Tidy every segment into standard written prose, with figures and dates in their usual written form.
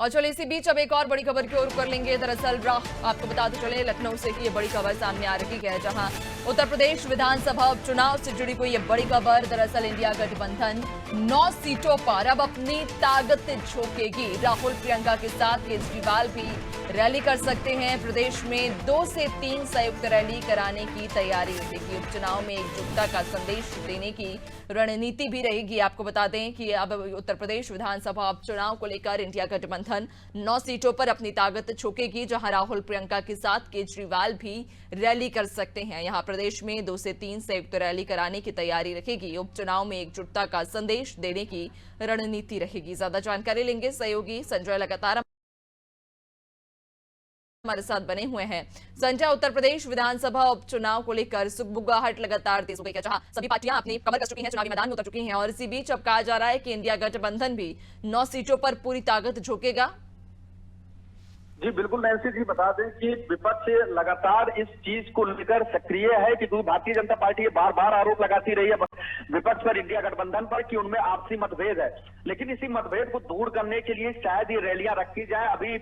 और चलिए इसी बीच अब एक और बड़ी खबर की ओर कर लेंगे। दरअसल आपको बताते चले लखनऊ से कि ये बड़ी खबर सामने आ रही है, जहां उत्तर प्रदेश विधानसभा उपचुनाव से जुड़ी हुई ये बड़ी खबर। दरअसल इंडिया गठबंधन 9 सीटों पर अब अपनी ताकत झोंकेगी। राहुल प्रियंका के साथ केजरीवाल भी रैली कर सकते हैं। प्रदेश में 2 से 3 संयुक्त रैली कराने की तैयारी रहेगी। उपचुनाव में एकजुटता का संदेश देने की रणनीति भी रहेगी। आपको बता दें कि अब उत्तर प्रदेश विधानसभा उपचुनाव को लेकर इंडिया गठबंधन 9 सीटों पर अपनी ताकत झोंकेगी, जहां राहुल प्रियंका के साथ केजरीवाल भी रैली कर सकते हैं। यहां प्रदेश में 2 से 3 संयुक्त रैली कराने की तैयारी रखेगी। उपचुनाव में एकजुटता का संदेश देने की रणनीति रहेगी। ज्यादा जानकारी लेंगे सहयोगी संजय लगातार हमारे साथ बने हुए हैं। संजय, उत्तर प्रदेश विधानसभा उपचुनाव को लेकर सुगबुगाहट लगातार तेज हो गई है, जहां सभी पार्टियां अपनी कमर कस चुकी हैं, चुनावी मैदान में उतर चुकी हैं, और इसी बीच अब कहा जा रहा है कि इंडिया गठबंधन भी 9 सीटों पर पूरी ताकत झोंकेगा। जी बिल्कुल नैन्सी जी, बता दें कि विपक्ष लगातार इस चीज को लेकर सक्रिय है कि भारतीय जनता पार्टी बार बार आरोप लगाती रही है विपक्ष पर, इंडिया गठबंधन पर, कि उनमें आपसी मतभेद है। लेकिन इसी मतभेद को दूर करने के लिए शायद ये रैलियां रखी जाए। अभी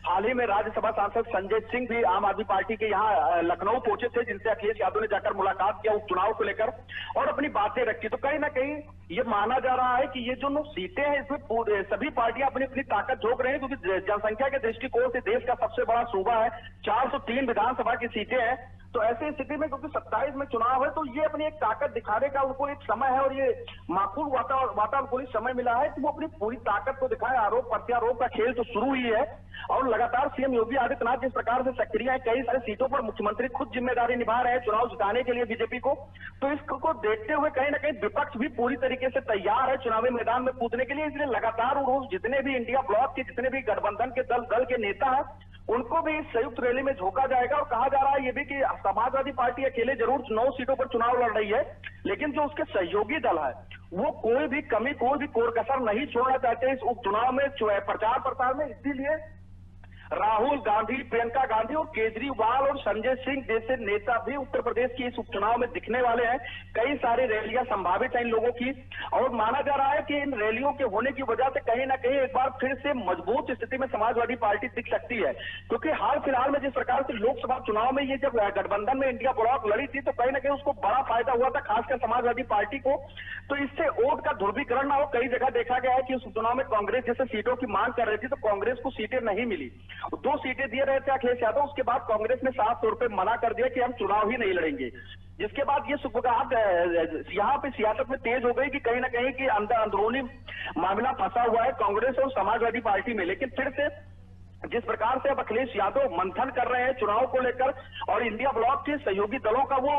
हाल ही में राज्यसभा सांसद संजय सिंह भी आम आदमी पार्टी के यहाँ लखनऊ पहुंचे थे, जिनसे अखिलेश यादव ने जाकर मुलाकात किया उपचुनाव को लेकर और अपनी बातें रखी। तो कहीं ना कहीं ये माना जा रहा है कि ये जो सीटें हैं इसमें सभी पार्टियां अपनी अपनी ताकत झोंक रही है, क्योंकि जनसंख्या के दृष्टिकोण से देश का सबसे बड़ा सूबा है, 403 विधानसभा की सीटें हैं। तो ऐसी स्थिति में क्योंकि 27 में चुनाव है, तो ये अपनी एक ताकत दिखाने का उनको एक समय है, और ये माकूल वातानुकूलित समय मिला है कि वो अपनी पूरी ताकत को दिखाए। आरोप प्रत्यारोप का खेल तो शुरू ही है, और लगातार सीएम योगी आदित्यनाथ जिस प्रकार से सक्रिय है, कई सारी सीटों पर मुख्यमंत्री खुद जिम्मेदारी निभा रहे हैं चुनाव जिताने के लिए बीजेपी को। तो इसको देखते हुए कहीं ना कहीं विपक्ष भी पूरी तरीके से तैयार है चुनावी मैदान में कूदने के लिए। इसलिए लगातार रोज जितने भी इंडिया ब्लॉक के जितने भी गठबंधन के दल के नेता हैं, उनको भी इस संयुक्त रैली में झोंका जाएगा। और कहा जा रहा है ये भी कि समाजवादी पार्टी अकेले जरूर 9 सीटों पर चुनाव लड़ रही है, लेकिन जो उसके सहयोगी दल है वो कोई भी कमी, कोई भी कोर कसर नहीं छोड़ना चाहते इस उपचुनाव में प्रचार प्रसार में। इसीलिए राहुल गांधी, प्रियंका गांधी और केजरीवाल और संजय सिंह जैसे नेता भी उत्तर प्रदेश की इस उपचुनाव में दिखने वाले हैं। कई सारी रैलियां संभावित हैं इन लोगों की, और माना जा रहा है कि इन रैलियों के होने की वजह से कहीं ना कहीं एक बार फिर से मजबूत स्थिति में समाजवादी पार्टी दिख सकती है। क्योंकि हाल फिलहाल में जिस प्रकार से लोकसभा चुनाव में ये जब गठबंधन में इंडिया ब्लॉक लड़ी थी, तो कहीं ना कहीं उसको बड़ा फायदा हुआ था, खासकर समाजवादी पार्टी को। तो इससे वोट का ध्रुवीकरण ना हो। कई जगह देखा गया है कि उस उपचुनाव में कांग्रेस जैसे सीटों की मांग कर रही थी, तो कांग्रेस को सीटें नहीं मिली। 2 सीटें दिए रहे थे अखिलेश यादव, उसके बाद कांग्रेस ने साफ तौर पे मना कर दिया कि हम चुनाव ही नहीं लड़ेंगे। जिसके बाद ये सुगबुगाहट यहाँ पे सियासत में तेज हो गई कि कहीं ना कहीं की अंदरूनी मामला फंसा हुआ है कांग्रेस और समाजवादी पार्टी में। लेकिन फिर से जिस प्रकार से अब अखिलेश यादव मंथन कर रहे हैं चुनाव को लेकर, और इंडिया ब्लॉक के सहयोगी दलों का वो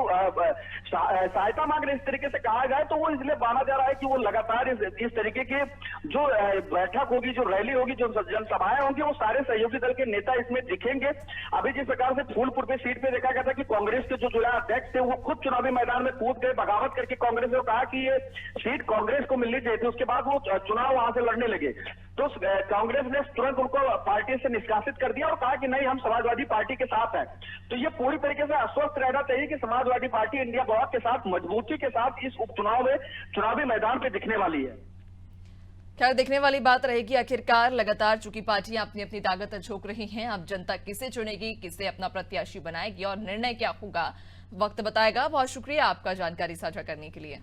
सहायता मांग रहे, इस तरीके से कहा जाए, तो वो इसलिए माना जा रहा है कि वो लगातार इस तरीके के जो बैठक होगी, जो रैली होगी, जो जनसभाएं होंगी, वो सारे सहयोगी दल के नेता इसमें दिखेंगे। अभी जिस प्रकार से फूलपुर पे सीट पे देखा गया था कि कांग्रेस के जो जिला अध्यक्ष थे वो खुद चुनावी मैदान में कूद गए, बगावत करके कांग्रेस ने कहा कि ये सीट कांग्रेस को मिलनी चाहिए थी। उसके बाद वो चुनाव वहां से लड़ने लगे, तो कांग्रेस ने तुरंत उनको पार्टी से निष्कासित कर दिया और कहा कि नहीं, हम समाजवादी पार्टी के साथ हैं। तो ये पूरी तरीके से आश्वस्त रहना चाहिए कि समाजवादी पार्टी इंडिया ब्लॉक के साथ मजबूती के साथ इस उपचुनाव में चुनावी मैदान पे दिखने वाली है। खैर, देखने वाली बात रहेगी आखिरकार। लगातार चूंकि पार्टियां अपनी अपनी ताकत झोंक रही हैं, अब जनता किसे चुनेगी, किसे अपना प्रत्याशी बनाएगी और निर्णय क्या होगा, वक्त बताएगा। बहुत शुक्रिया आपका जानकारी साझा करने के लिए।